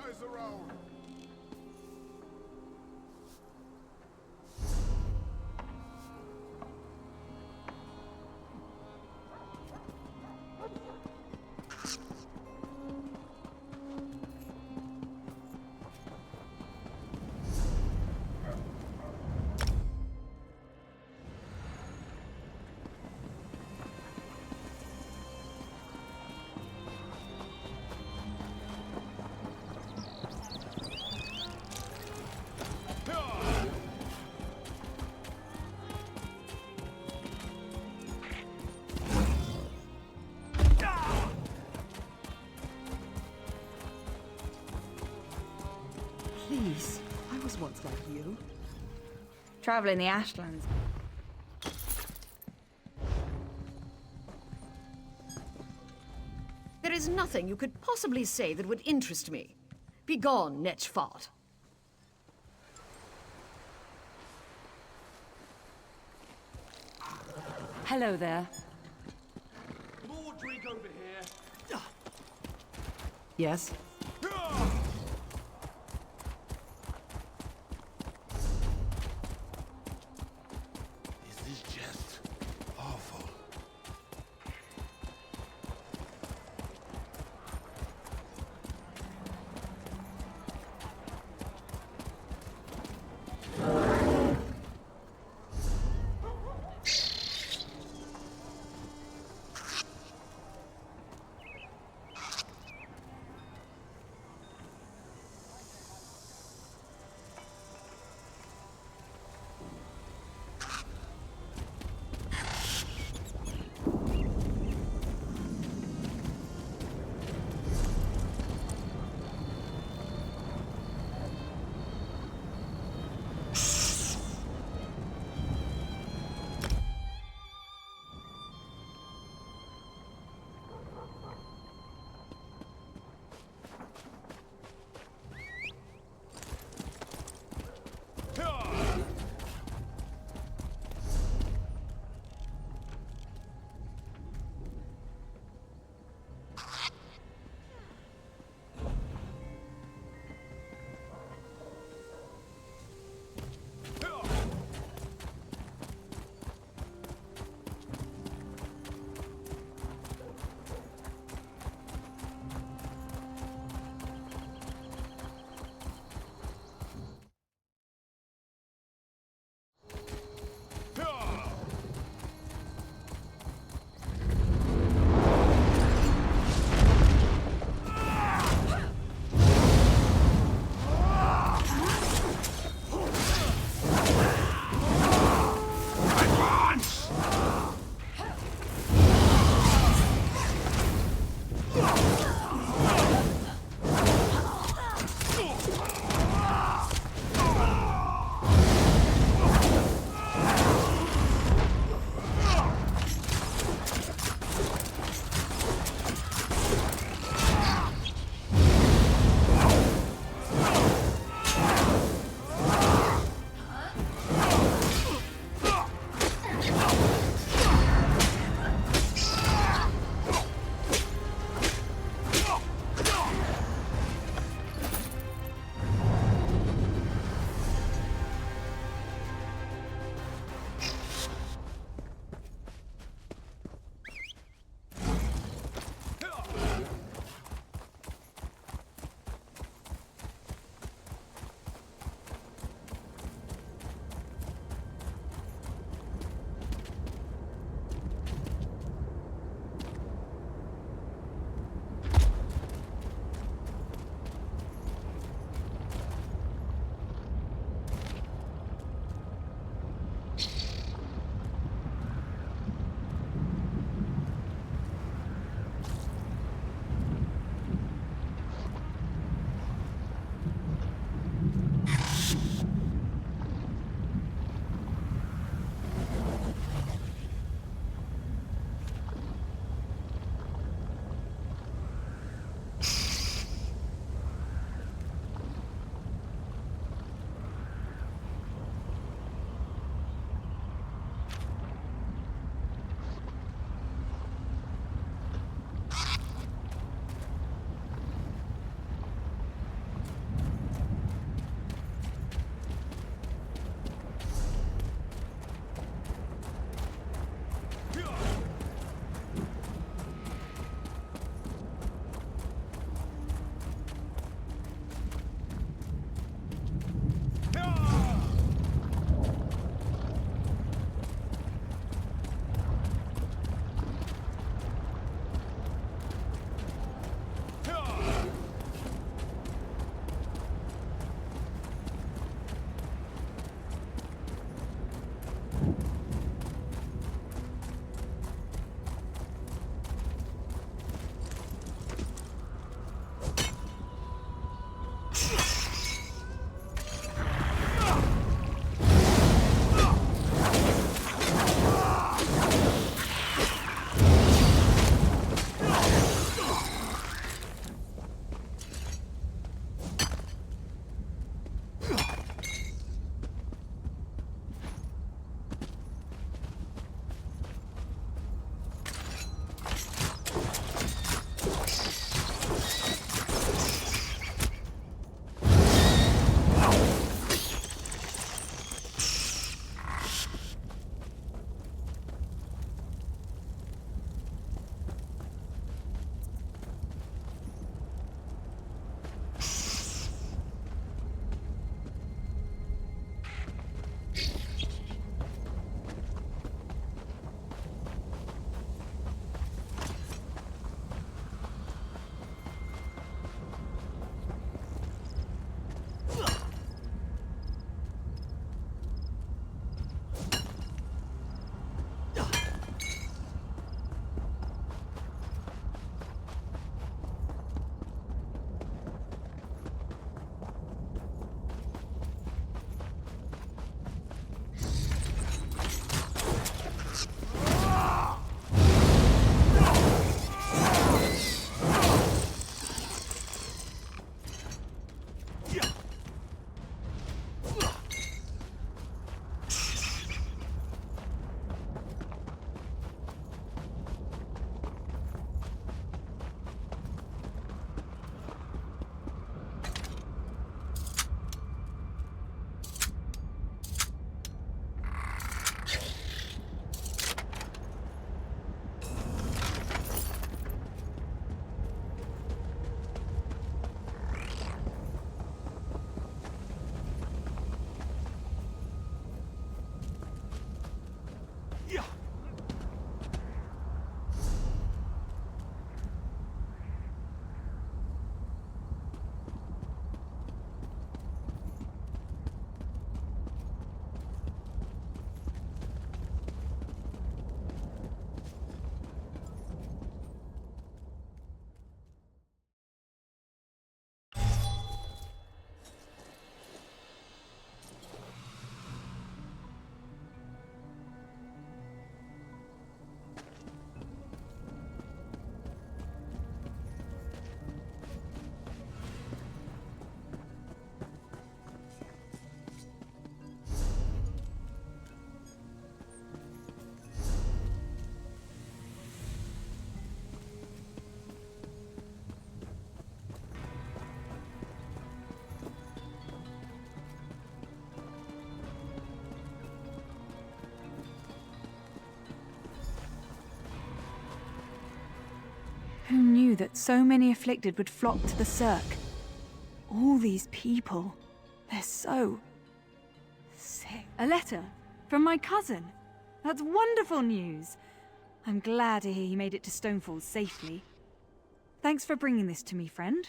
eyes around. Please, I was once like you. Traveling the Ashlands. There is nothing you could possibly say that would interest me. Begone, Netchfart. Hello there. More drink over here. Yes? Is this just awful? knew that so many afflicted would flock to the Cirque. All these people, they're so sick. A letter from my cousin. That's wonderful news. I'm glad to hear he made it to Stonefalls safely. Thanks for bringing this to me, friend.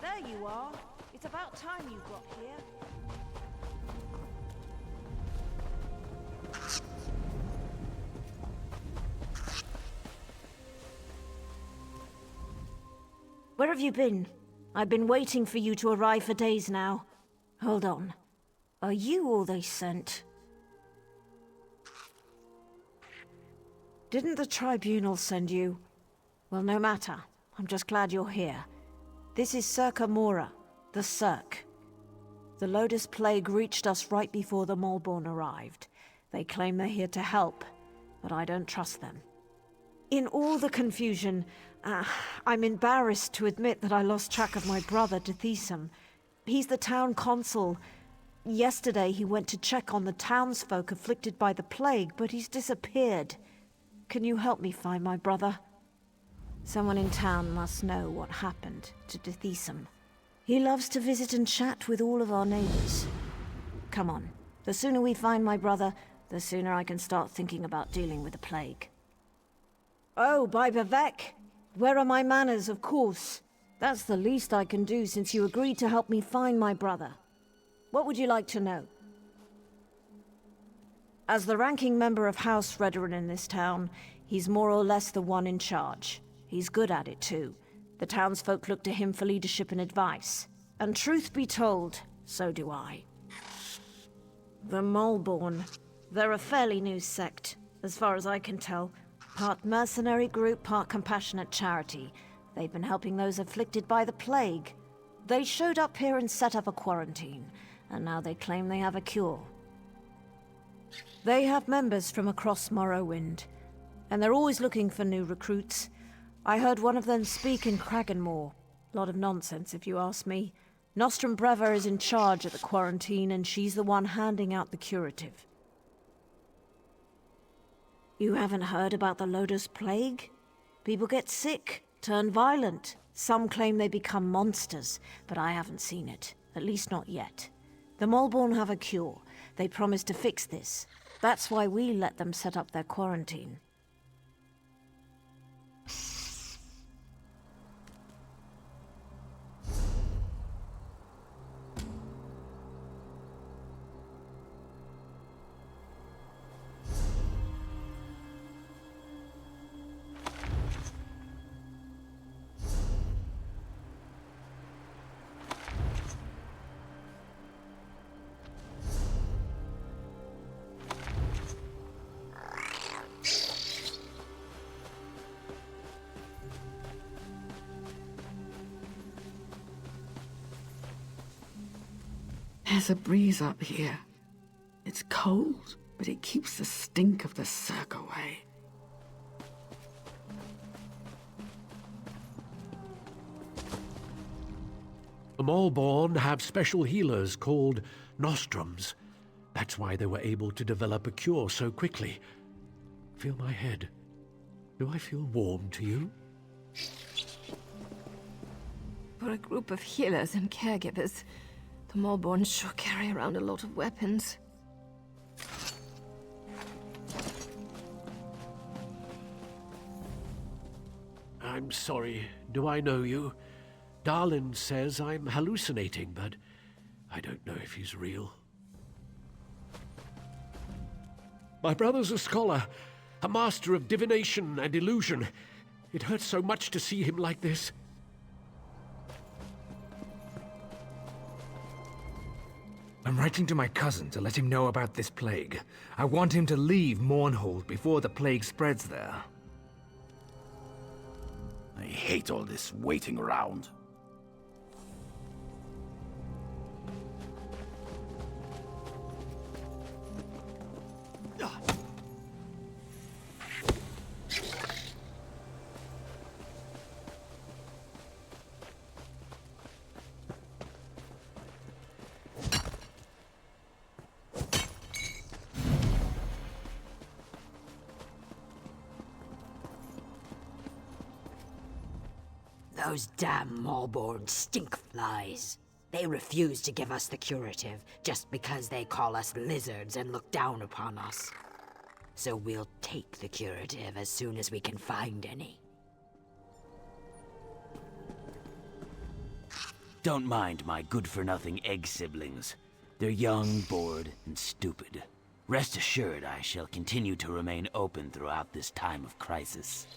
There you are. It's about time you got here. Where have you been? I've been waiting for you to arrive for days now. Hold on. Are you all they sent? Didn't the tribunal send you? Well, no matter. I'm just glad you're here. This is Circa Mora, the Cirque. The Lotus Plague reached us right before the Malborn arrived. They claim they're here to help, but I don't trust them. In all the confusion, I'm embarrassed to admit that I lost track of my brother, Dithesum. He's the town consul. Yesterday he went to check on the townsfolk afflicted by the plague, but he's disappeared. Can you help me find my brother? Someone in town must know what happened to Dithesum. He loves to visit and chat with all of our neighbors. Come on. The sooner we find my brother, the sooner I can start thinking about dealing with the plague. Oh, by Bavek! Where are my manners, of course? That's the least I can do since you agreed to help me find my brother. What would you like to know? As the ranking member of House Redoran in this town, he's more or less the one in charge. He's good at it, too. The townsfolk look to him for leadership and advice. And truth be told, so do I. The Malborn. They're a fairly new sect, as far as I can tell. Part mercenary group, part compassionate charity. They've been helping those afflicted by the plague. They showed up here and set up a quarantine, and now they claim they have a cure. They have members from across Morrowind, and they're always looking for new recruits. I heard one of them speak in Kraganmore. Lot of nonsense, if you ask me. Nostrum Breva is in charge at the quarantine, and she's the one handing out the curative. You haven't heard about the Lotus Plague? People get sick, turn violent. Some claim they become monsters, but I haven't seen it. At least not yet. The Malborn have a cure. They promised to fix this. That's why we let them set up their quarantine. There's a breeze up here. It's cold, but it keeps the stink of the Cirque away. The Malborn have special healers called Nostrums. That's why they were able to develop a cure so quickly. Feel my head. Do I feel warm to you? For a group of healers and caregivers, the Malborn sure carry around a lot of weapons. I'm sorry. Do I know you? Darlin says I'm hallucinating, but I don't know if he's real. My brother's a scholar, a master of divination and illusion. It hurts so much to see him like this. I'm writing to my cousin to let him know about this plague. I want him to leave Mournhold before the plague spreads there. I hate all this waiting around. Those damn Malborn stink flies. They refuse to give us the curative just because they call us lizards and look down upon us. So we'll take the curative as soon as we can find any. Don't mind my good-for-nothing egg siblings. They're young, bored, and stupid. Rest assured I shall continue to remain open throughout this time of crisis.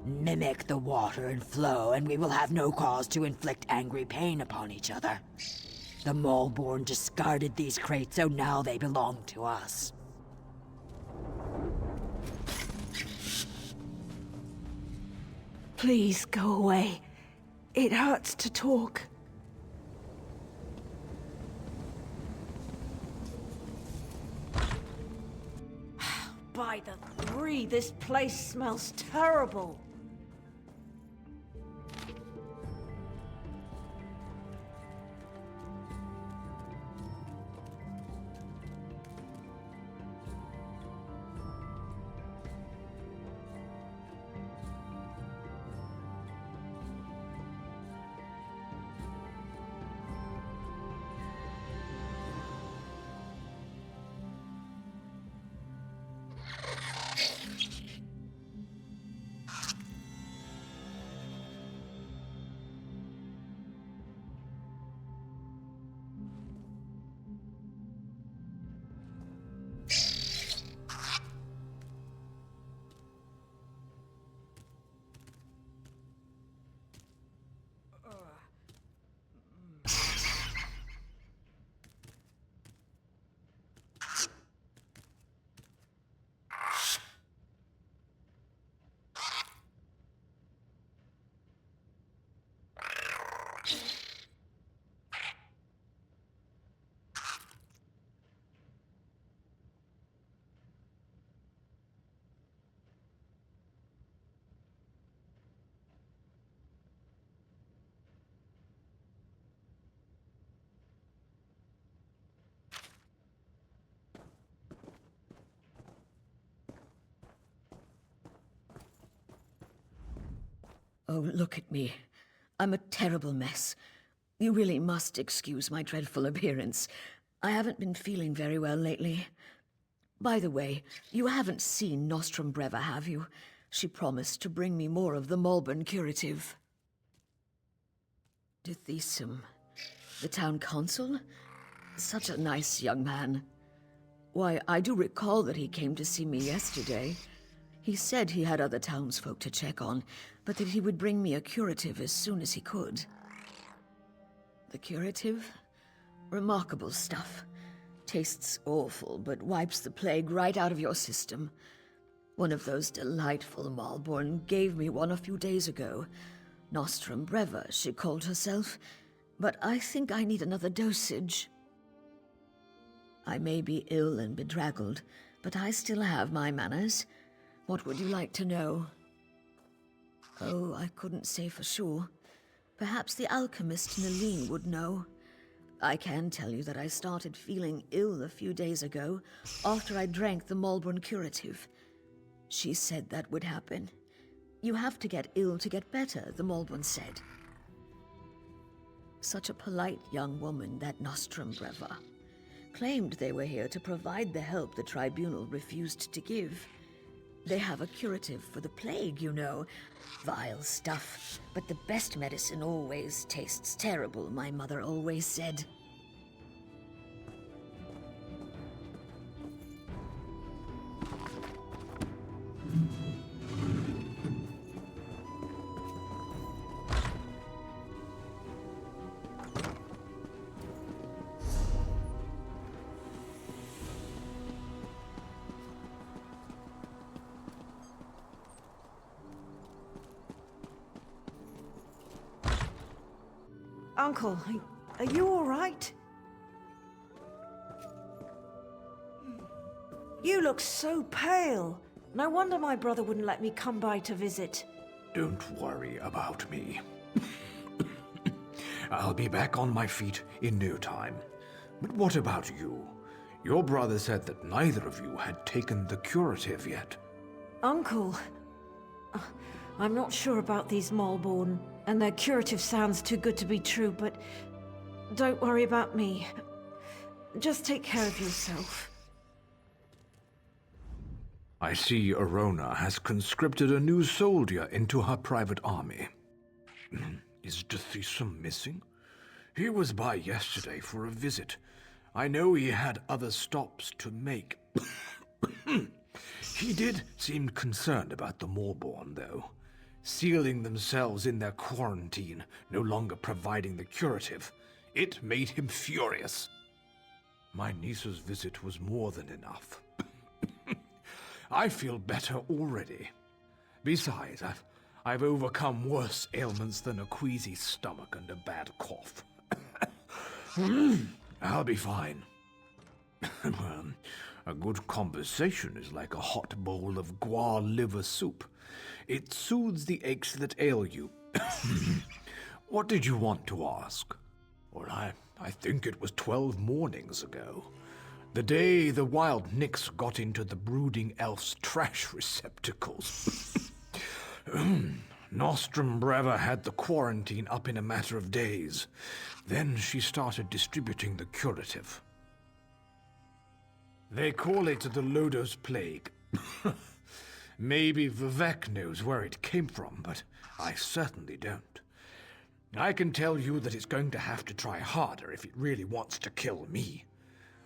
Mimic the water and flow, and we will have no cause to inflict angry pain upon each other. The Malborn discarded these crates, so now they belong to us. Please go away. It hurts to talk. By the three, this place smells terrible. Oh, look at me. I'm a terrible mess. You really must excuse my dreadful appearance. I haven't been feeling very well lately. By the way, you haven't seen Nostrum Breva, have you? She promised to bring me more of the Malborn curative. Dithisum, the town consul? Such a nice young man. Why, I do recall that he came to see me yesterday. He said he had other townsfolk to check on, but that he would bring me a curative as soon as he could. The curative? Remarkable stuff. Tastes awful, but wipes the plague right out of your system. One of those delightful Malborn gave me one a few days ago. Nostrum Breva, she called herself. But I think I need another dosage. I may be ill and bedraggled, but I still have my manners. What would you like to know? Oh, I couldn't say for sure. Perhaps the alchemist Nalene would know. I can tell you that I started feeling ill a few days ago after I drank the Malborn curative. She said that would happen. You have to get ill to get better, the Malborn said. Such a polite young woman, that Nostrum Breva. Claimed they were here to provide the help the tribunal refused to give. They have a curative for the plague, you know. Vile stuff. But the best medicine always tastes terrible, my mother always said. Uncle, are you all right? You look so pale. No wonder my brother wouldn't let me come by to visit. Don't worry about me. I'll be back on my feet in no time. But what about you? Your brother said that neither of you had taken the curative yet. Uncle, I'm not sure about these Malborn, and their curative sounds too good to be true, but don't worry about me. Just take care of yourself. I see Arona has conscripted a new soldier into her private army. Is Dethisum missing? He was by yesterday for a visit. I know he had other stops to make. He did seem concerned about the Malborn, though. Sealing themselves in their quarantine, no longer providing the curative. It made him furious. My niece's visit was more than enough. I feel better already. Besides, I've overcome worse ailments than a queasy stomach and a bad cough. I'll be fine. A good conversation is like a hot bowl of guar liver soup. It soothes the aches that ail you. What did you want to ask? Well, I think it was 12 mornings ago. The day the wild nix got into the brooding elf's trash receptacles. Nostrum Breva had the quarantine up in a matter of days. Then she started distributing the curative. They call it the Lodos Plague. Maybe Vivek knows where it came from, but I certainly don't. I can tell you that it's going to have to try harder if it really wants to kill me.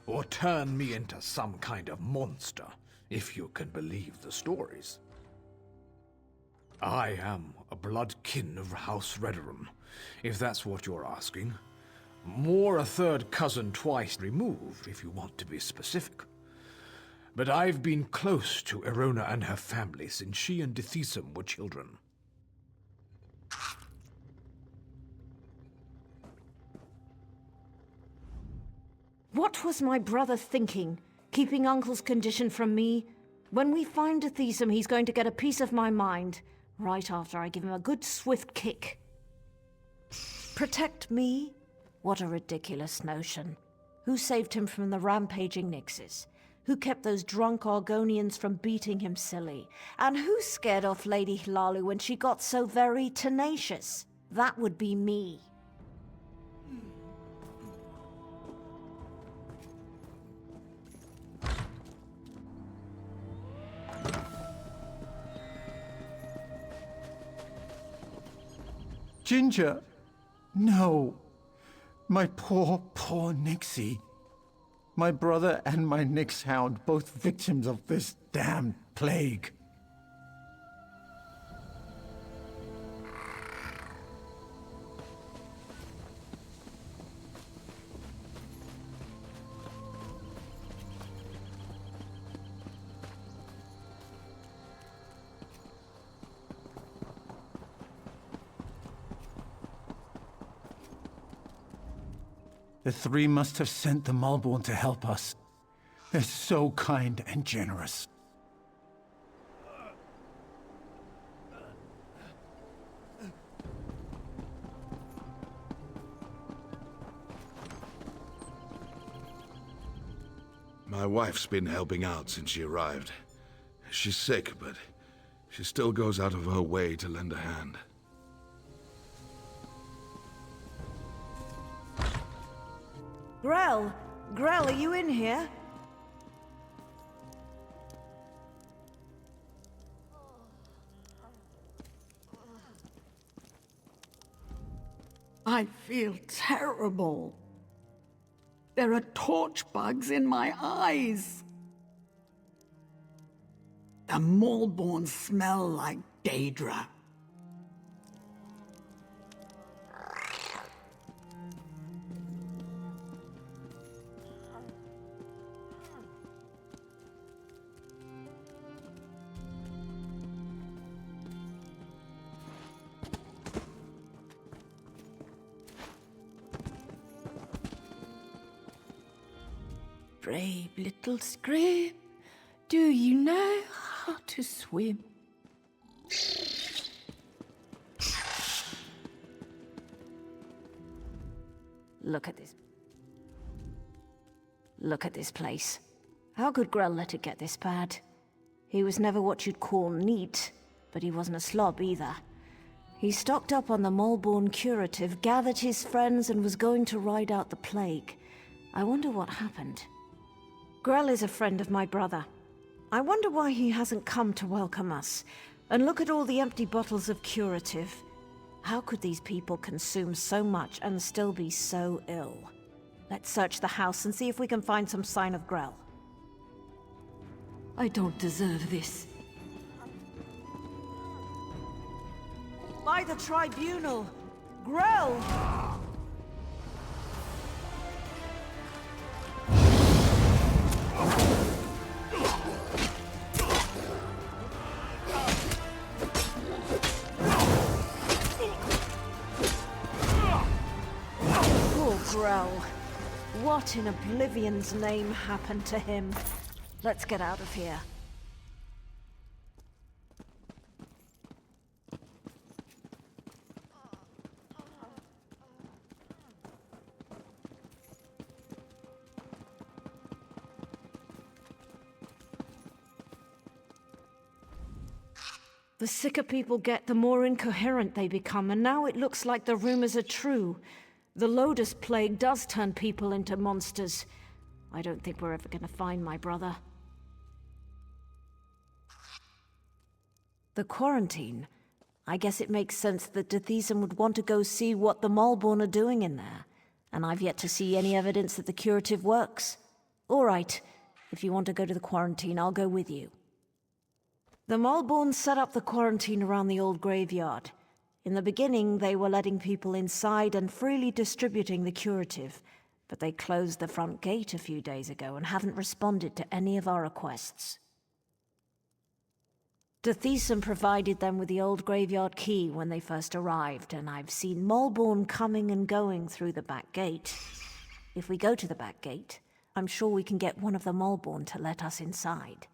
Or turn me into some kind of monster, if you can believe the stories. I am a blood kin of House Rederum, if that's what you're asking. More a third cousin twice removed, if you want to be specific. But I've been close to Arona and her family since she and Dethisum were children. What was my brother thinking, keeping Uncle's condition from me? When we find Dethisum, he's going to get a piece of my mind, right after I give him a good swift kick. Protect me? What a ridiculous notion. Who saved him from the rampaging Nixes? Who kept those drunk Argonians from beating him silly? And who scared off Lady Hlalu when she got so very tenacious? That would be me. Ginger! No! My poor, poor Nixie. My brother and my Nix hound, both victims of this damned plague. The three must have sent the Malborn to help us. They're so kind and generous. My wife's been helping out since she arrived. She's sick, but she still goes out of her way to lend a hand. Grell! Grell, are you in here? I feel terrible. There are torch bugs in my eyes. The Maulborn smell like Daedra. Brave little scrape, do you know how to swim? Look at this. Look at this place. How could Grell let it get this bad? He was never what you'd call neat, but he wasn't a slob either. He stocked up on the Maulborn curative, gathered his friends, and was going to ride out the plague. I wonder what happened. Grell is a friend of my brother. I wonder why he hasn't come to welcome us. And look at all the empty bottles of curative. How could these people consume so much and still be so ill? Let's search the house and see if we can find some sign of Grell. I don't deserve this. By the tribunal! Grell! Poor Grell. What in Oblivion's name happened to him? Let's get out of here. The sicker people get, the more incoherent they become, and now it looks like the rumors are true. The Lotus Plague does turn people into monsters. I don't think we're ever gonna find my brother. The quarantine? I guess it makes sense that Dethesen would want to go see what the Maulborn are doing in there. And I've yet to see any evidence that the curative works. All right, if you want to go to the quarantine, I'll go with you. The Maulborn set up the quarantine around the old graveyard. In the beginning, they were letting people inside and freely distributing the curative, but they closed the front gate a few days ago and haven't responded to any of our requests. Dethesen provided them with the old graveyard key when they first arrived, and I've seen Maulborn coming and going through the back gate. If we go to the back gate, I'm sure we can get one of the Maulborn to let us inside.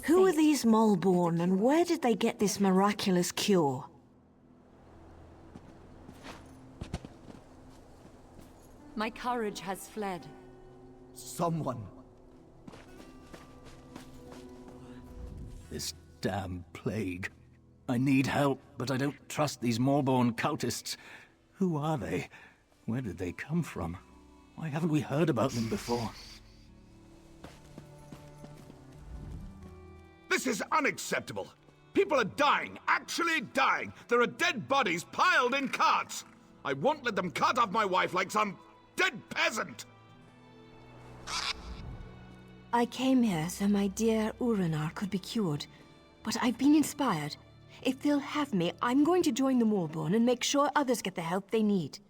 Who are these Maulborn, and where did they get this miraculous cure? My courage has fled. Someone. This damn plague. I need help, but I don't trust these Maulborn cultists. Who are they? Where did they come from? Why haven't we heard about them before? This is unacceptable. People are dying, actually dying. There are dead bodies piled in carts. I won't let them cut off my wife like some dead peasant. I came here so my dear Urinar could be cured, but I've been inspired. If they'll have me, I'm going to join the Maulborn and make sure others get the help they need.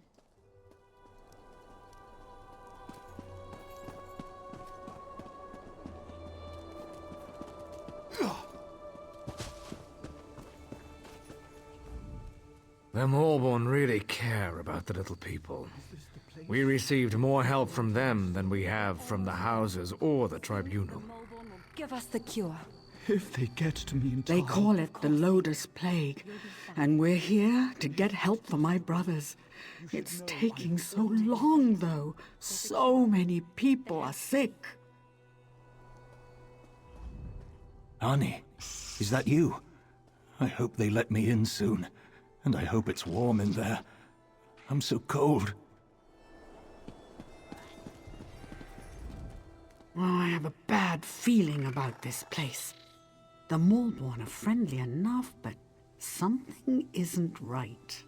The Maulborn really care about the little people. We received more help from them than we have from the houses or the tribunal. Give us the cure. If they get to me in time... They call it the Lotus Plague, and we're here to get help for my brothers. It's taking so long, though. So many people are sick. Arnie, is that you? I hope they let me in soon. And I hope it's warm in there. I'm so cold. Oh, I have a bad feeling about this place. The Maulborn are friendly enough, but something isn't right.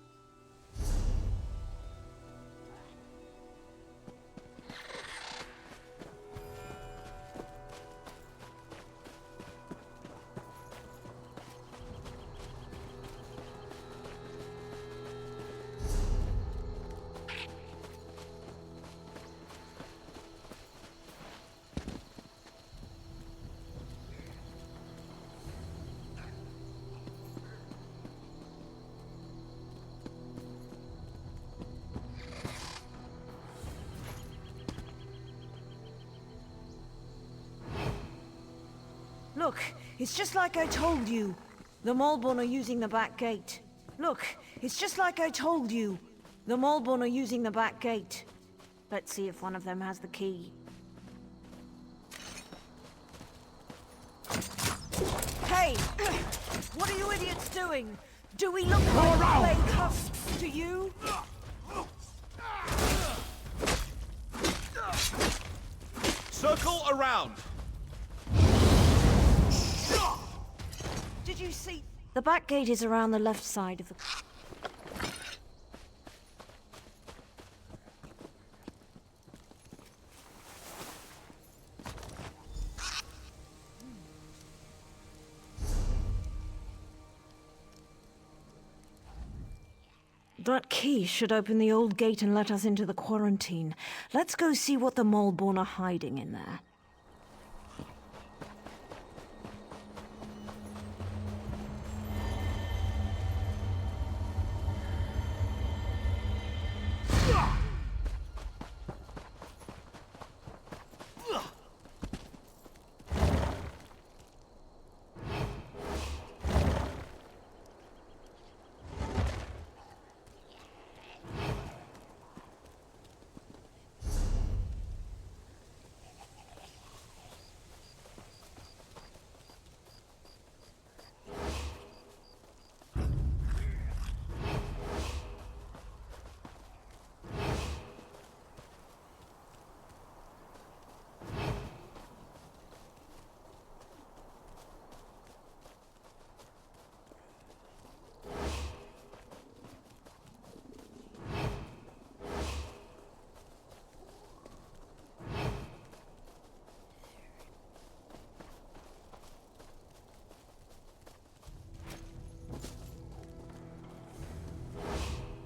Look, it's just like I told you. The Maulborn are using the back gate. Look, it's just like I told you. The Maulborn are using the back gate. Let's see if one of them has the key. Hey! What are you idiots doing? Do we look like plague husks to you? Circle around! Did you see? The back gate is around the left side of the... That key should open the old gate and let us into the quarantine. Let's go see what the Maulborn are hiding in there.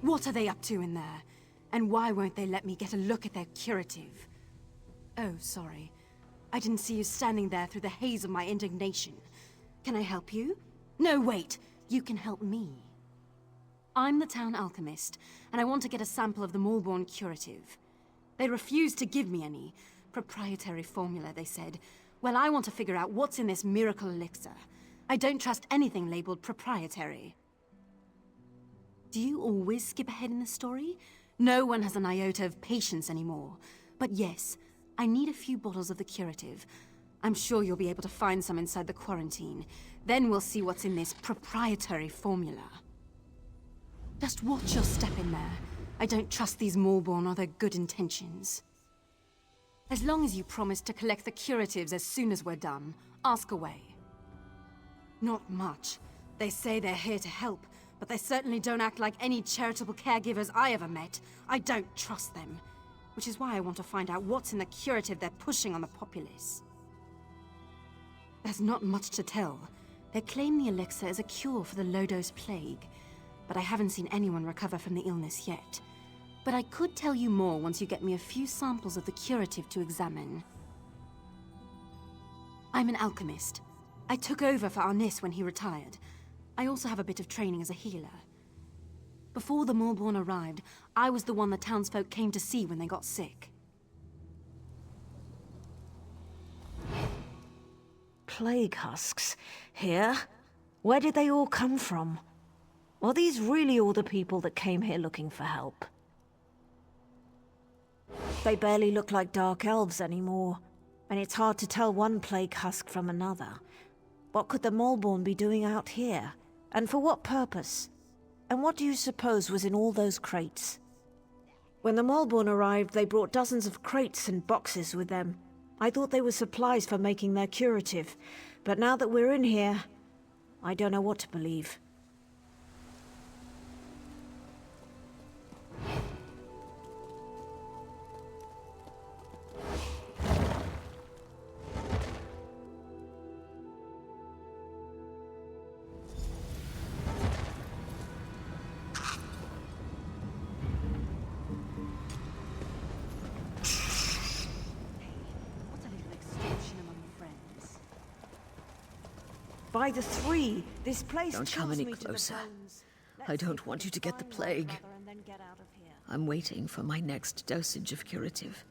What are they up to in there? And why won't they let me get a look at their curative? Oh, sorry. I didn't see you standing there through the haze of my indignation. Can I help you? No, wait! You can help me. I'm the town alchemist, and I want to get a sample of the Maulborn curative. They refused to give me any. Proprietary formula, they said. Well, I want to figure out what's in this miracle elixir. I don't trust anything labeled proprietary. Do you always skip ahead in the story? No one has an iota of patience anymore. But yes, I need a few bottles of the curative. I'm sure you'll be able to find some inside the quarantine. Then we'll see what's in this proprietary formula. Just watch your step in there. I don't trust these Maulborn or their good intentions. As long as you promise to collect the curatives as soon as we're done, ask away. Not much. They say they're here to help, but they certainly don't act like any charitable caregivers I ever met. I don't trust them. Which is why I want to find out what's in the curative they're pushing on the populace. There's not much to tell. They claim the elixir is a cure for the low-dose plague, but I haven't seen anyone recover from the illness yet. But I could tell you more once you get me a few samples of the curative to examine. I'm an alchemist. I took over for Arnis when he retired. I also have a bit of training as a healer. Before the Maulborn arrived, I was the one the townsfolk came to see when they got sick. Plague husks? Here? Where did they all come from? Are these really all the people that came here looking for help? They barely look like dark elves anymore, and it's hard to tell one plague husk from another. What could the Molborn be doing out here? And for what purpose? And what do you suppose was in all those crates? When the Molborn arrived, they brought dozens of crates and boxes with them. I thought they were supplies for making their curative, but now that we're in here, I don't know what to believe. By the three, this place Don't come chills any me to the closer. bones. I don't want you to get the plague. I'm waiting for my next dosage of curative.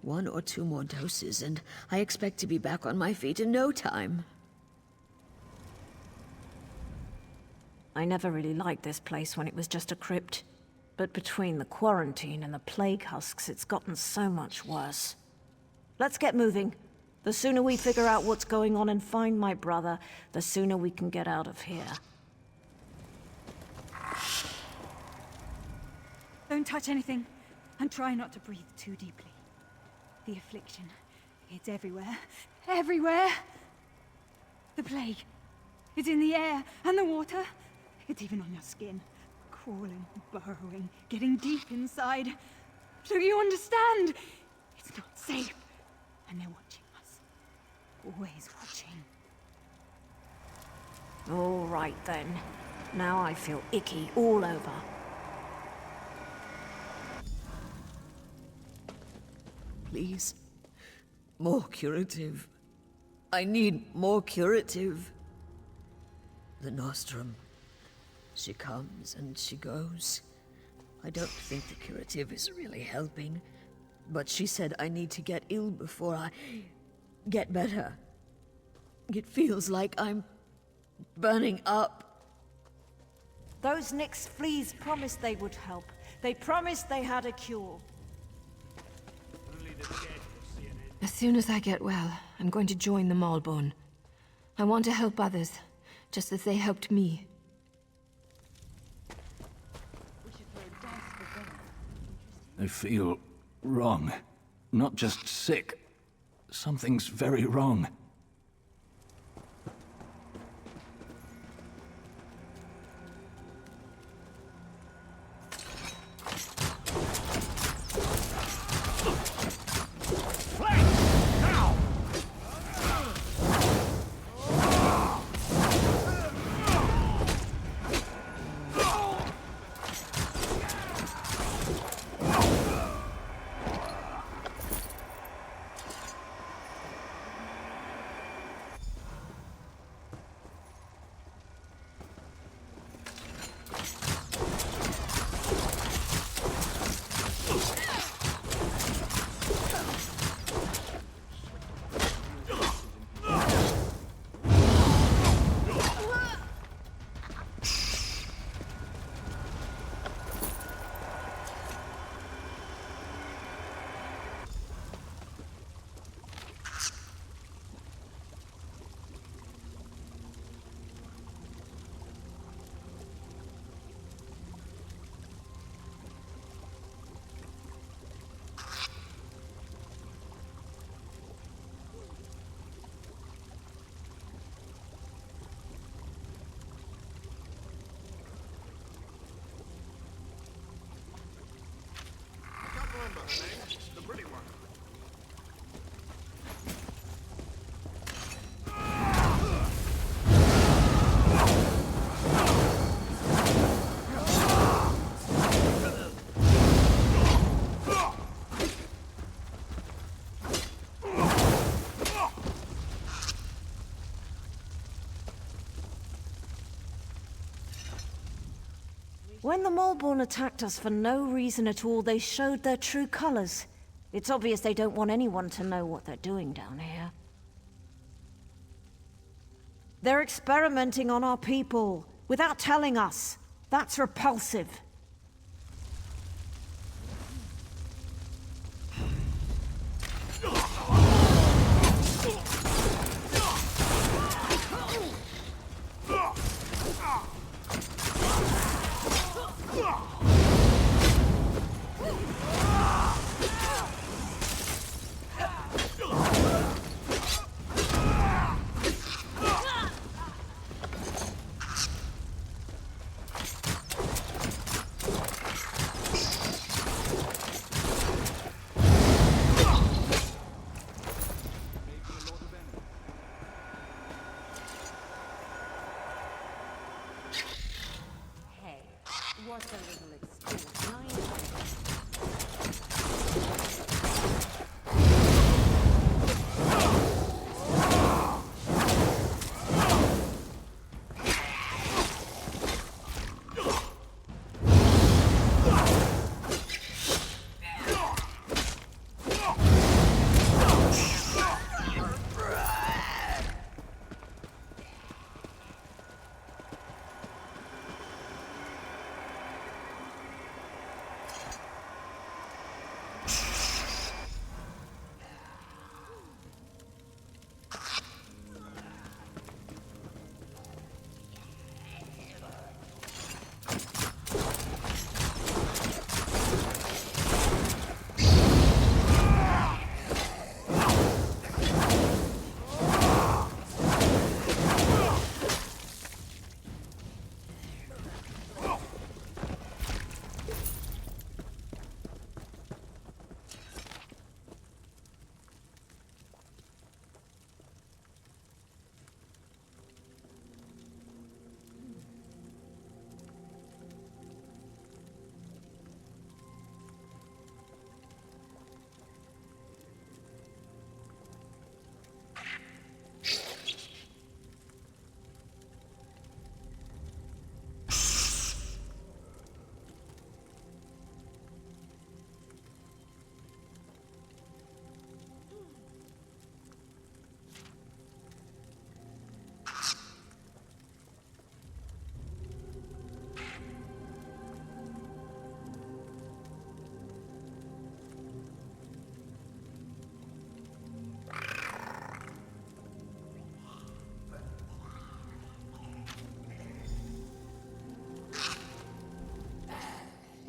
1 or 2 more doses, and I expect to be back on my feet in no time. I never really liked this place when it was just a crypt. But between the quarantine and the plague husks, it's gotten so much worse. Let's get moving. The sooner we figure out what's going on and find my brother, the sooner we can get out of here. Don't touch anything, and try not to breathe too deeply. The affliction, it's everywhere. Everywhere! The plague, it's in the air and the water. It's even on your skin. Crawling, burrowing, getting deep inside. So you understand? It's not safe. And they're watching us. Always watching. All right then. Now I feel icky all over. Please. More curative. I need more curative. The Nostrum. She comes and she goes. I don't think the curative is really helping. But she said I need to get ill before I get better. It feels like I'm burning up. Those Nyx fleas promised they would help. They promised they had a cure. As soon as I get well, I'm going to join the Malborn. I want to help others, just as they helped me. I feel wrong. Not just sick. Something's very wrong. The pretty one. When the Malborn attacked us for no reason at all, they showed their true colors. It's obvious they don't want anyone to know what they're doing down here. They're experimenting on our people, without telling us. That's repulsive.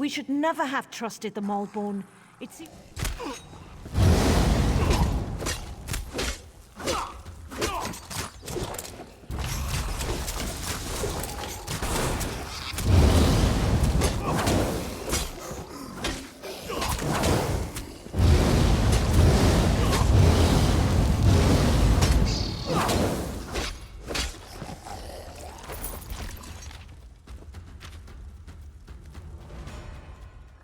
We should never have trusted the Moleborn. It seems...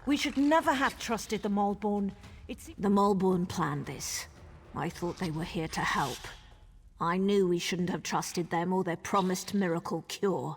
We should never have trusted the Moleborn. The Moleborn planned this. I thought they were here to help. I knew we shouldn't have trusted them or their promised miracle cure.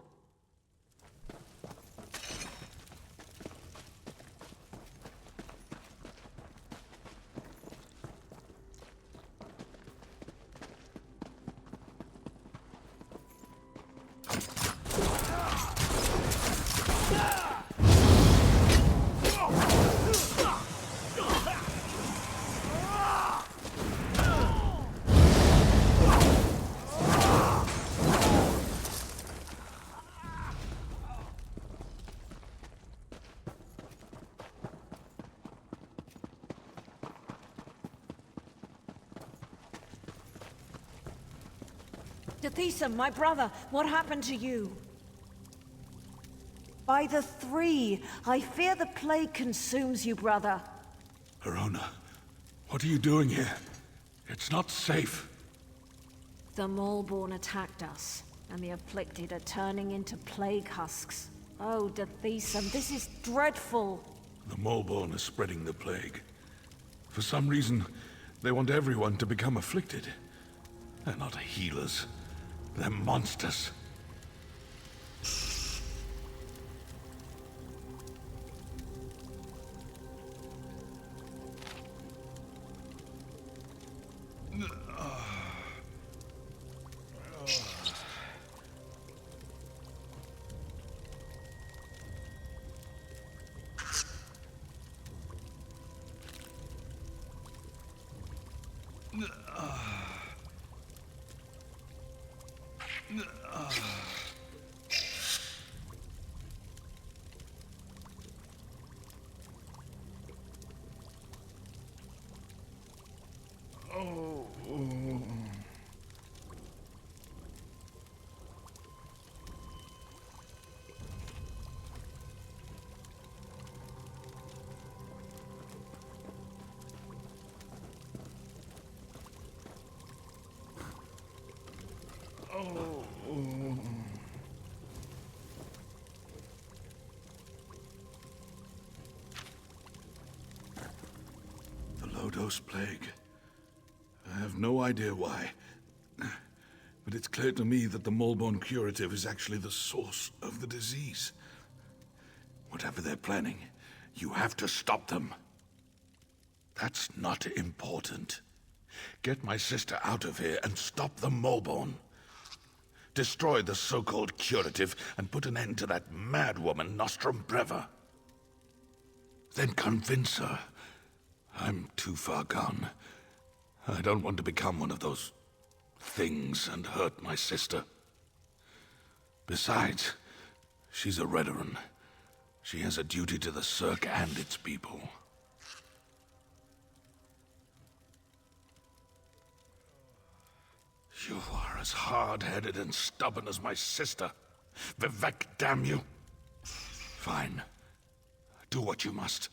Tethisa, my brother, what happened to you? By the three, I fear the plague consumes you, brother. Arona, what are you doing here? It's not safe. The Moleborn attacked us, and the afflicted are turning into plague husks. Oh, Tethisa, this is dreadful. The Moleborn is spreading the plague. For some reason, they want everyone to become afflicted. They're not healers. They're monsters. The low-dose plague. I have no idea why. But it's clear to me that the Moleborn curative is actually the source of the disease. Whatever they're planning, you have to stop them. That's not important. Get my sister out of here and stop the Moleborn. Destroy the so-called curative and put an end to that mad woman, Nostrum Breva. Then convince her. I'm too far gone. I don't want to become one of those things and hurt my sister. Besides, she's a Redoran. She has a duty to the Cirque and its people. You are as hard-headed and stubborn as my sister. Vivek, damn you. Fine. Do what you must.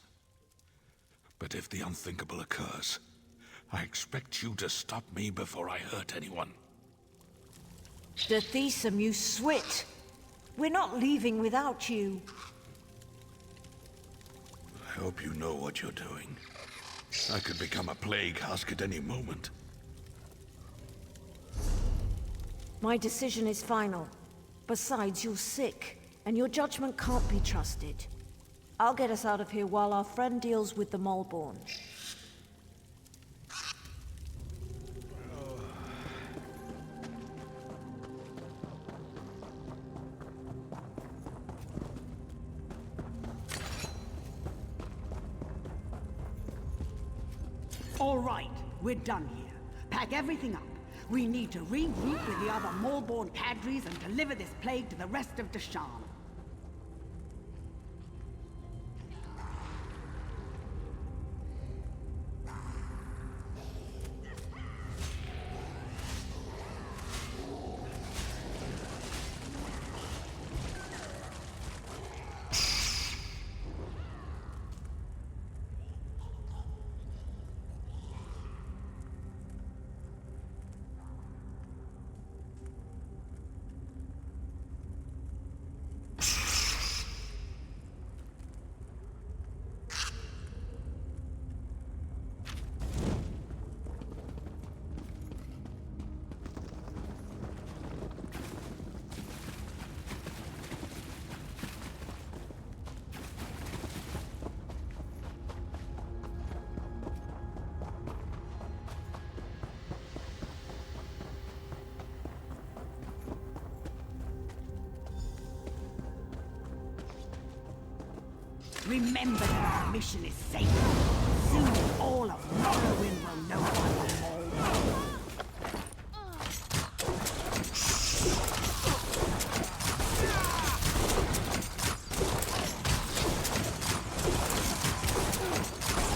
But if the unthinkable occurs, I expect you to stop me before I hurt anyone. Tethisa, you swit. We're not leaving without you. I hope you know what you're doing. I could become a plague husk at any moment. My decision is final. Besides, you're sick, and your judgment can't be trusted. I'll get us out of here while our friend deals with the Moleborn. All right, we're done here. Pack everything up. We need to regroup with the other Moleborn cadres and deliver this plague to the rest of Dasham. Remember that our mission is safe. Soon all of Morrowind will know about the Mole.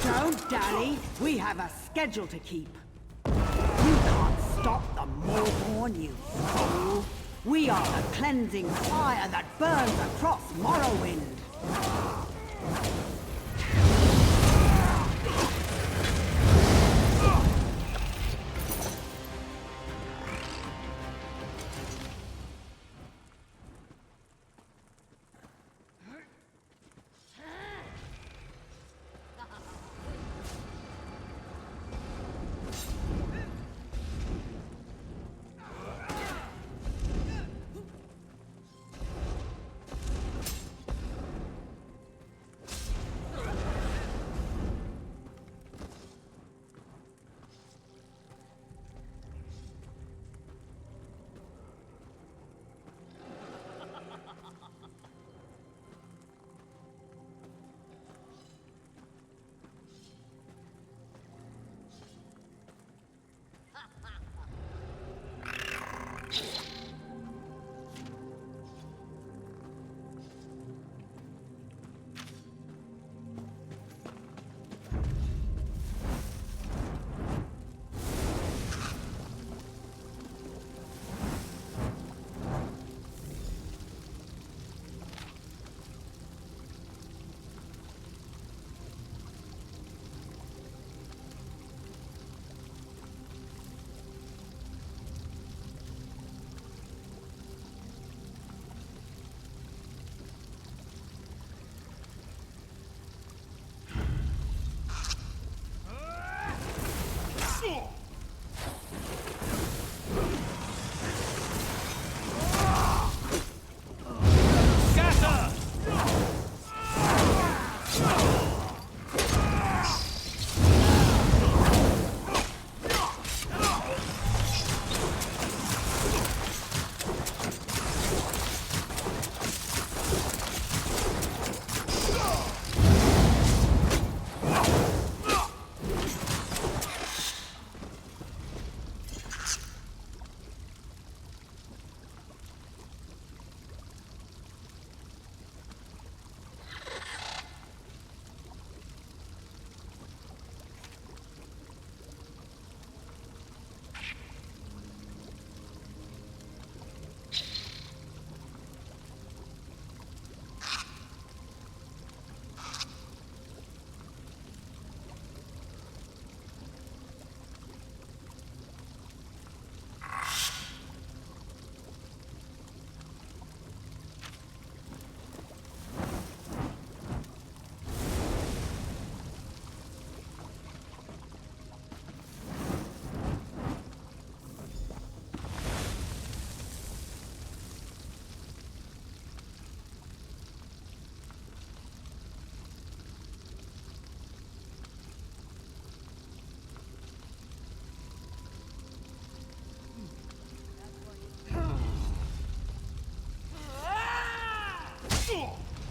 Don't dally. We have a schedule to keep. You can't stop the Moleborn, you fool. We are the cleansing fire that burns across Morrowind.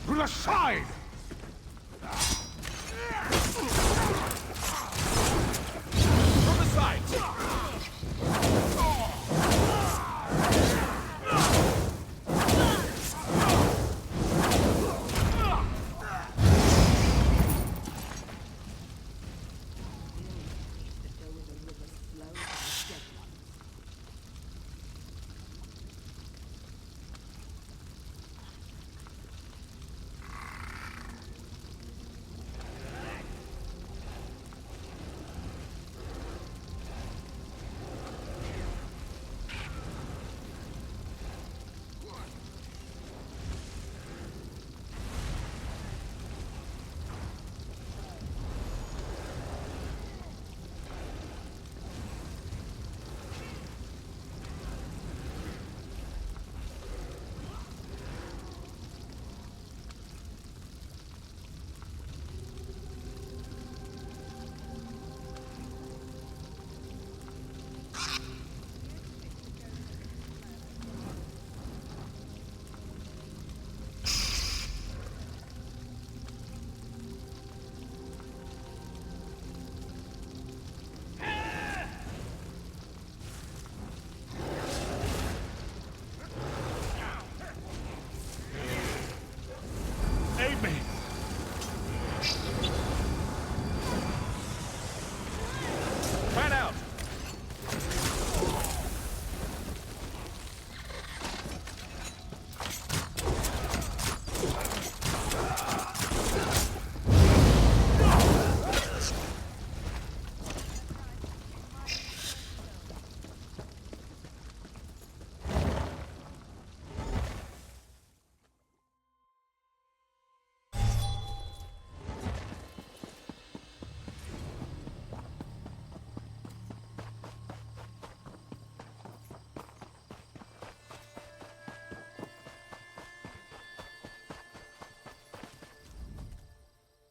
To the side! From the sides!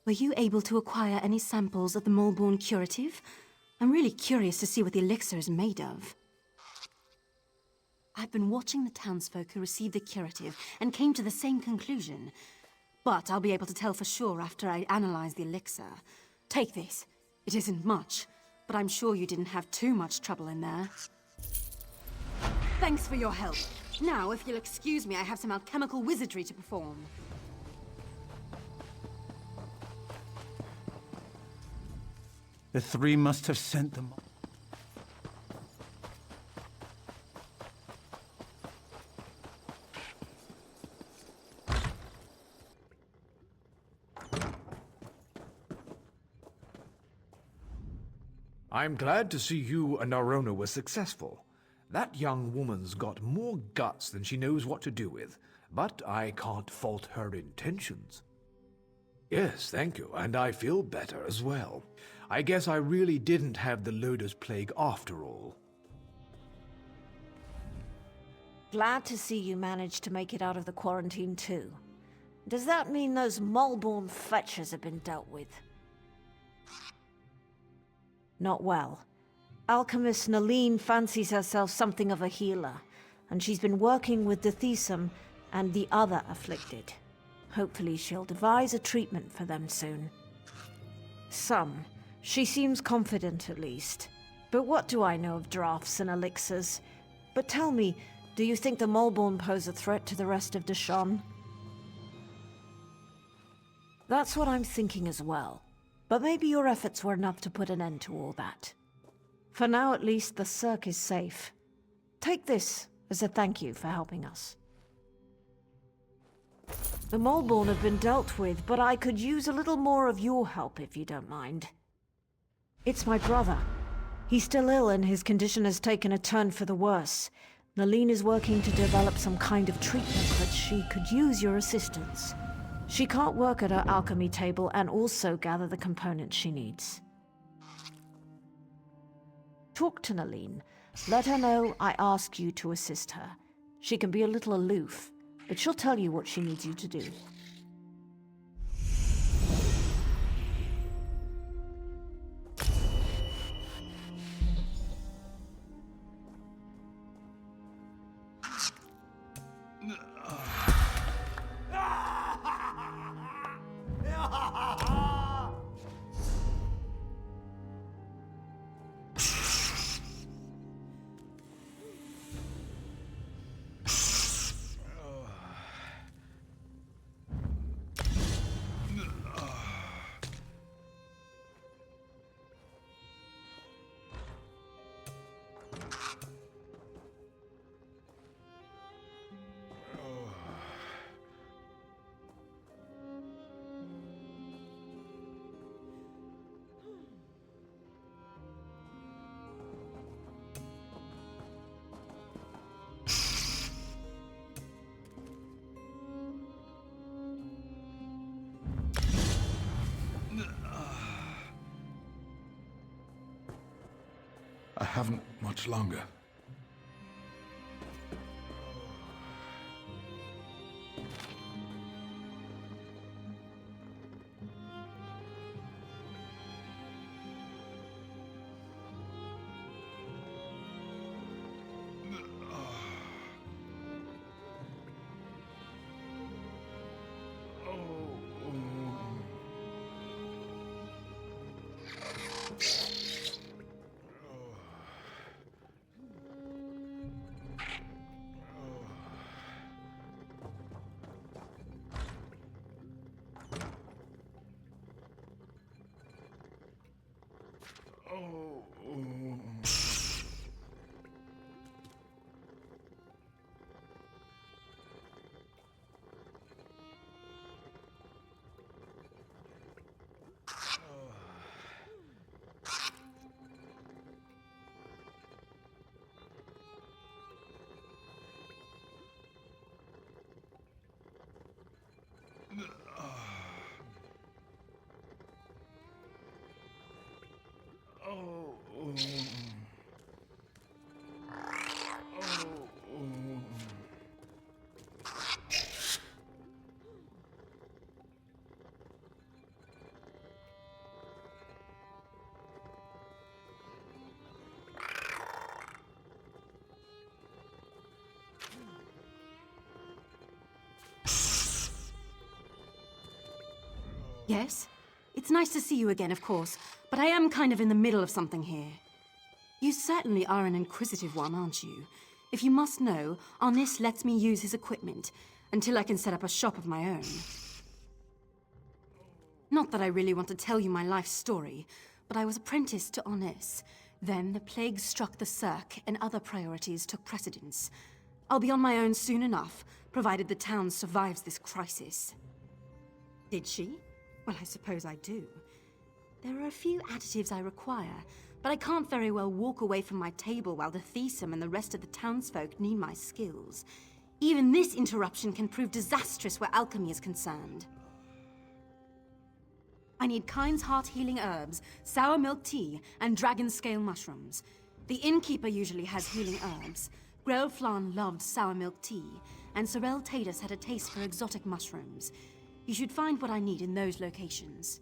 Were you able to acquire any samples of the Moleborn curative? I'm really curious to see what the elixir is made of. I've been watching the townsfolk who received the curative and came to the same conclusion. But I'll be able to tell for sure after I analyze the elixir. Take this. It isn't much, but I'm sure you didn't have too much trouble in there. Thanks for your help. Now, if you'll excuse me, I have some alchemical wizardry to perform. The three must have sent them. I'm glad to see you and Arona were successful. That young woman's got more guts than she knows what to do with, but I can't fault her intentions. Yes, thank you, and I feel better as well. I guess I really didn't have the Loder's Plague after all. Glad to see you managed to make it out of the quarantine too. Does that mean those Moleborn fetchers have been dealt with? Not well. Alchemist Naline fancies herself something of a healer, and she's been working with the Thesum and the other afflicted. Hopefully she'll devise a treatment for them soon. Some. She seems confident at least. But what do I know of drafts and elixirs? But tell me, do you think the Moleborn pose a threat to the rest of Dashon? That's what I'm thinking as well. But maybe your efforts were enough to put an end to all that. For now, at least, the Cirque is safe. Take this as a thank you for helping us. The Moleborn have been dealt with, but I could use a little more of your help if you don't mind. It's my brother. He's still ill and his condition has taken a turn for the worse. Naline is working to develop some kind of treatment, but she could use your assistance. She can't work at her alchemy table and also gather the components she needs. Talk to Naline. Let her know I ask you to assist her. She can be a little aloof, but she'll tell you what she needs you to do. I haven't much longer. Oh. Yes? It's nice to see you again, of course, but I am kind of in the middle of something here. You certainly are an inquisitive one, aren't you? If you must know, Arnis lets me use his equipment until I can set up a shop of my own. Not that I really want to tell you my life story, but I was apprenticed to Arnis. Then the plague struck the Cirque, and other priorities took precedence. I'll be on my own soon enough, provided the town survives this crisis. Did she? Well, I suppose I do. There are a few additives I require, but I can't very well walk away from my table while the Thesom and the rest of the townsfolk need my skills. Even this interruption can prove disastrous where alchemy is concerned. I need Kind's Heart healing herbs, sour milk tea, and dragon scale mushrooms. The innkeeper usually has healing herbs. Grell Flan loved sour milk tea, and Sorel Tatus had a taste for exotic mushrooms. You should find what I need in those locations.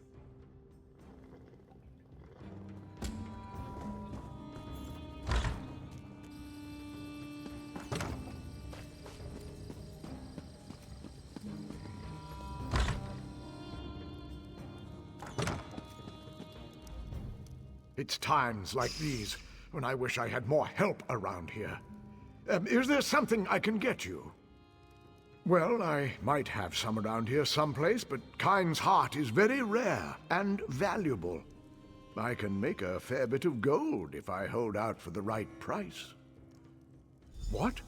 It's times like these when I wish I had more help around here. Is there something I can get you? Well, I might have some around here someplace, but Kind's Heart is very rare and valuable. I can make a fair bit of gold if I hold out for the right price. What?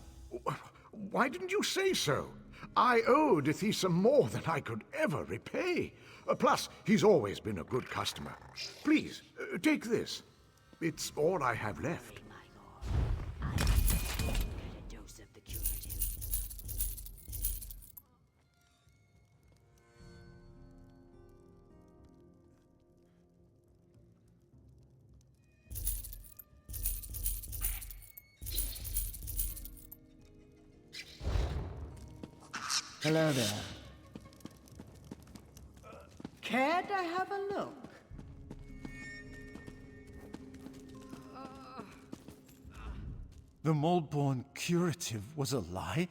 Why didn't you say so? I owe Thesom more than I could ever repay. Plus, he's always been a good customer. Please, take this. It's all I have left. Hello there. Care to have a look? The Moldborn curative was a lie?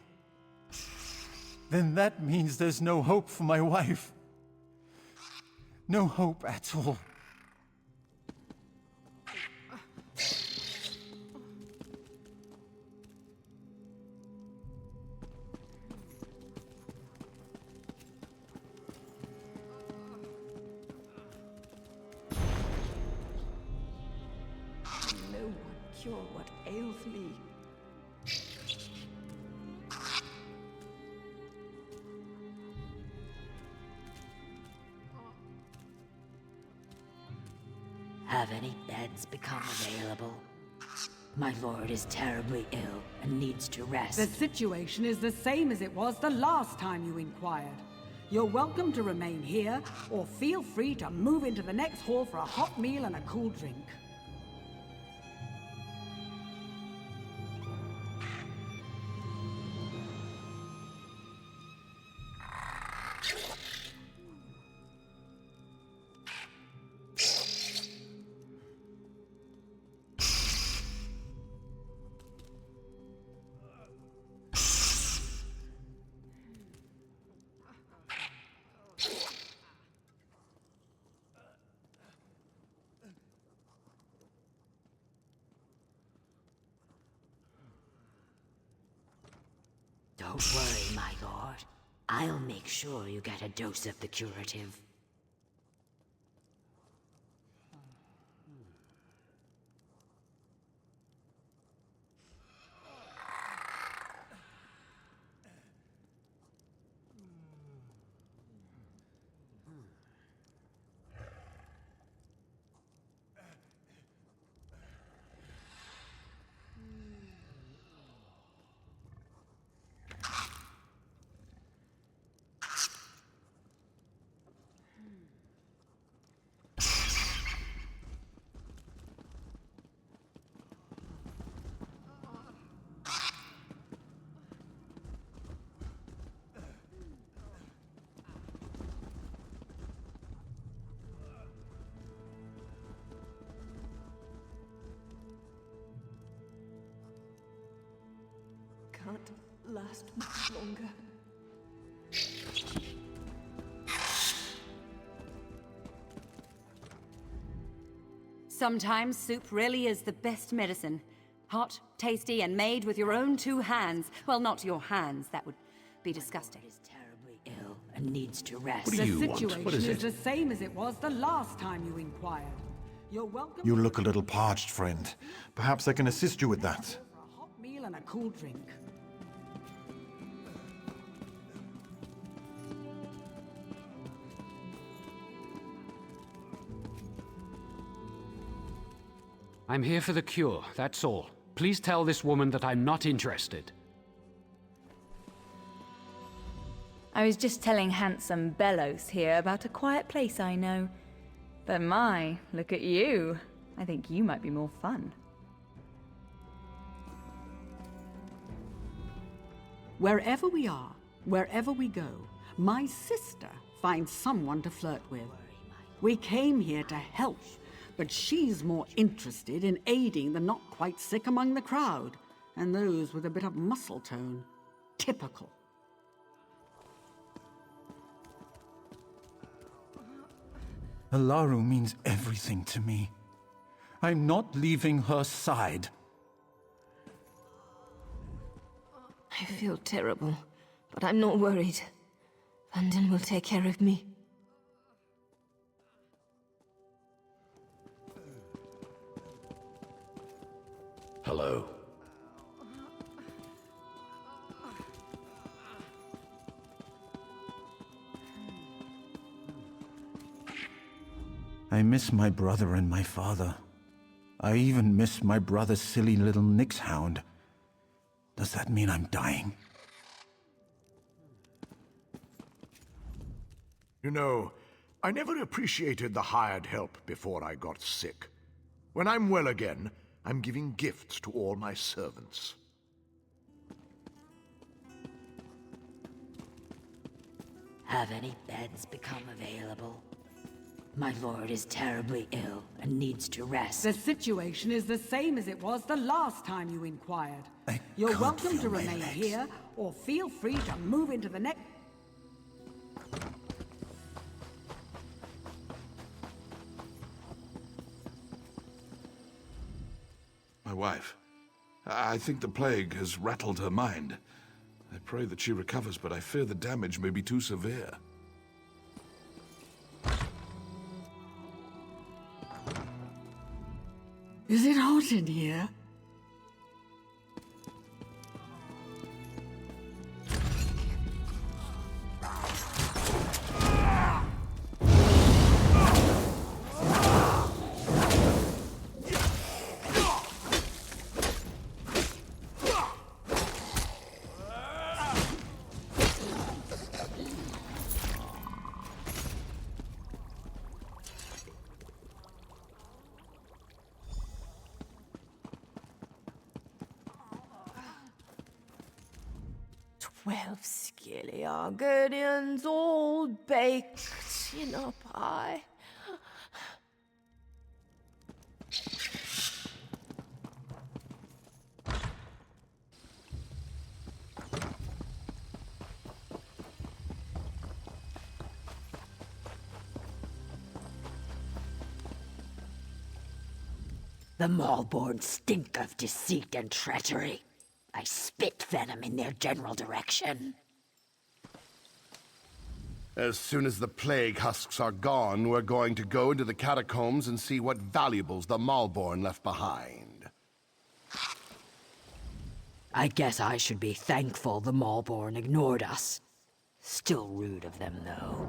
Then that means there's no hope for my wife. No hope at all. Cure what ails me. Have any beds become available? My lord is terribly ill and needs to rest. The situation is the same as it was the last time you inquired. You're welcome to remain here, or feel free to move into the next hall for a hot meal and a cool drink. Don't worry, my lord. I'll make sure you get a dose of the curative. Can't last much longer. Sometimes soup really is the best medicine. Hot, tasty, and made with your own two hands. Well, not your hands. That would be disgusting. Is terribly ill and needs to rest. What do you want? What is it? The same as it was the last time you inquired. You're welcome. You look a little parched, friend. Perhaps I can assist you with that. For a hot meal and a cool drink. I'm here for the cure, that's all. Please tell this woman that I'm not interested. I was just telling handsome Bellows here about a quiet place I know. But my, look at you. I think you might be more fun. Wherever we are, wherever we go, my sister finds someone to flirt with. We came here to help, but she's more interested in aiding the not quite sick among the crowd, and those with a bit of muscle tone. Typical. Alaru means everything to me. I'm not leaving her side. I feel terrible, but I'm not worried. London will take care of me. Hello. I miss my brother and my father. I even miss my brother's silly little Nyx hound. Does that mean I'm dying? You know, I never appreciated the hired help before I got sick. When I'm well again, I'm giving gifts to all my servants. Have any beds become available? My lord is terribly ill and needs to rest. The situation is the same as it was the last time you inquired. I You're can't welcome feel to my remain legs. here, or feel free to move into the next... My wife. I think the plague has rattled her mind. I pray that she recovers, but I fear the damage may be too severe. Is it hot in here? Skilly Argonians all baked in a pie. The Malborn stink of deceit and treachery. I spit venom in their general direction. As soon as the plague husks are gone, we're going to go into the catacombs and see what valuables the Malborn left behind. I guess I should be thankful the Malborn ignored us. Still rude of them, though.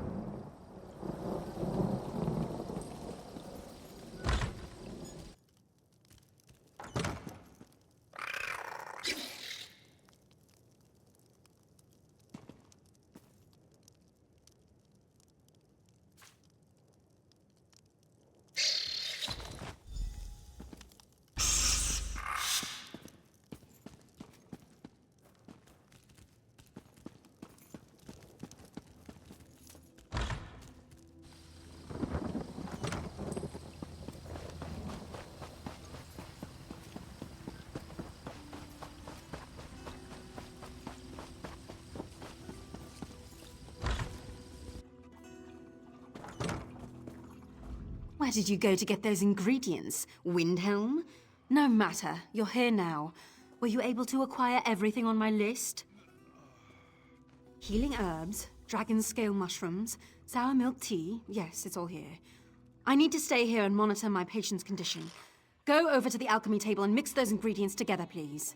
Where did you go to get those ingredients? Windhelm? No matter. You're here now. Were you able to acquire everything on my list? Healing herbs, dragon scale mushrooms, sour milk tea. Yes, it's all here. I need to stay here and monitor my patient's condition. Go over to the alchemy table and mix those ingredients together, please.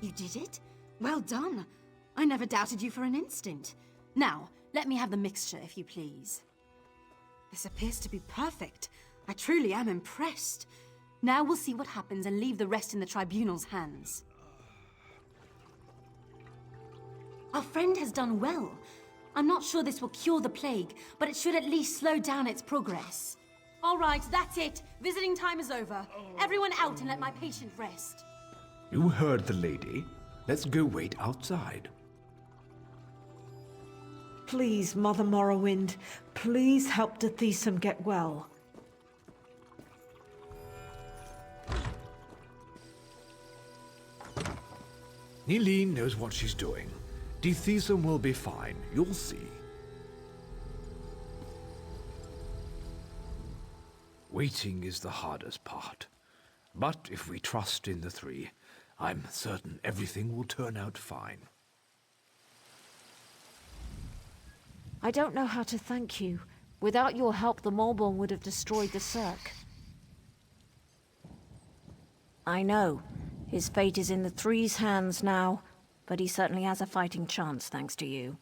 You did it? Well done. I never doubted you for an instant. Now, let me have the mixture, if you please. This appears to be perfect. I truly am impressed. Now we'll see what happens and leave the rest in the Tribunal's hands. Our friend has done well. I'm not sure this will cure the plague, but it should at least slow down its progress. All right, that's it. Visiting time is over. Everyone out and let my patient rest. You heard the lady. Let's go wait outside. Please, Mother Morrowind, please help Dithesum get well. Nileen knows what she's doing. Dithesum will be fine. You'll see. Waiting is the hardest part. But if we trust in the three, I'm certain everything will turn out fine. I don't know how to thank you. Without your help, the Molborn would have destroyed the Cirque. I know. His fate is in the Three's hands now, but he certainly has a fighting chance thanks to you.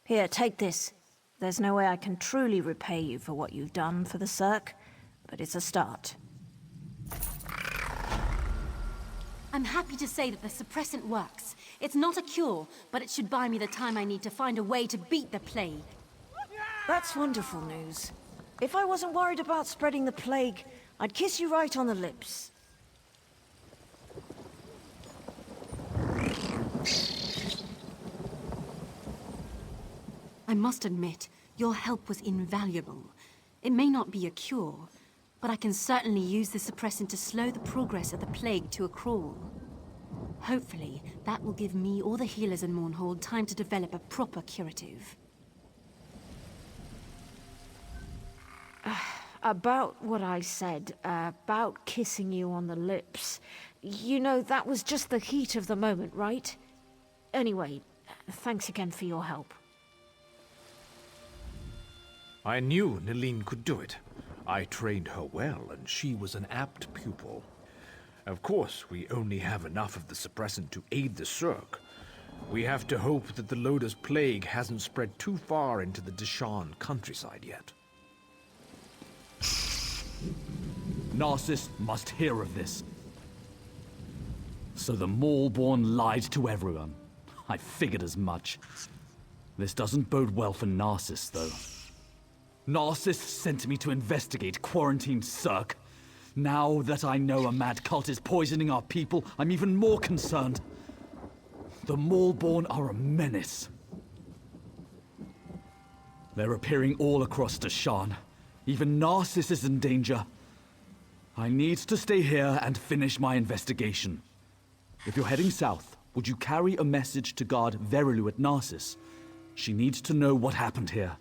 Here, take this. There's no way I can truly repay you for what you've done for the Cirque, but it's a start. I'm happy to say that the suppressant works. It's not a cure, but it should buy me the time I need to find a way to beat the plague. That's wonderful news. If I wasn't worried about spreading the plague, I'd kiss you right on the lips. I must admit, your help was invaluable. It may not be a cure, but I can certainly use the suppressant to slow the progress of the plague to a crawl. Hopefully, that will give me or the healers in Mournhold time to develop a proper curative. About what I said, about kissing you on the lips. You know, that was just the heat of the moment, right? Anyway, thanks again for your help. I knew Nileen could do it. I trained her well, and she was an apt pupil. Of course, we only have enough of the suppressant to aid the Cirque. We have to hope that the Lotus Plague hasn't spread too far into the Deshaan countryside yet. Narcissus must hear of this. So the Maulborn lied to everyone. I figured as much. This doesn't bode well for Narcissus, though. Narcissus sent me to investigate quarantined Cirque. Now that I know a mad cult is poisoning our people, I'm even more concerned. The Maulborn are a menace. They're appearing all across Deshaan. Even Narcissus is in danger. I need to stay here and finish my investigation. If you're heading south, would you carry a message to guard Verilu at Narcissus? She needs to know what happened here.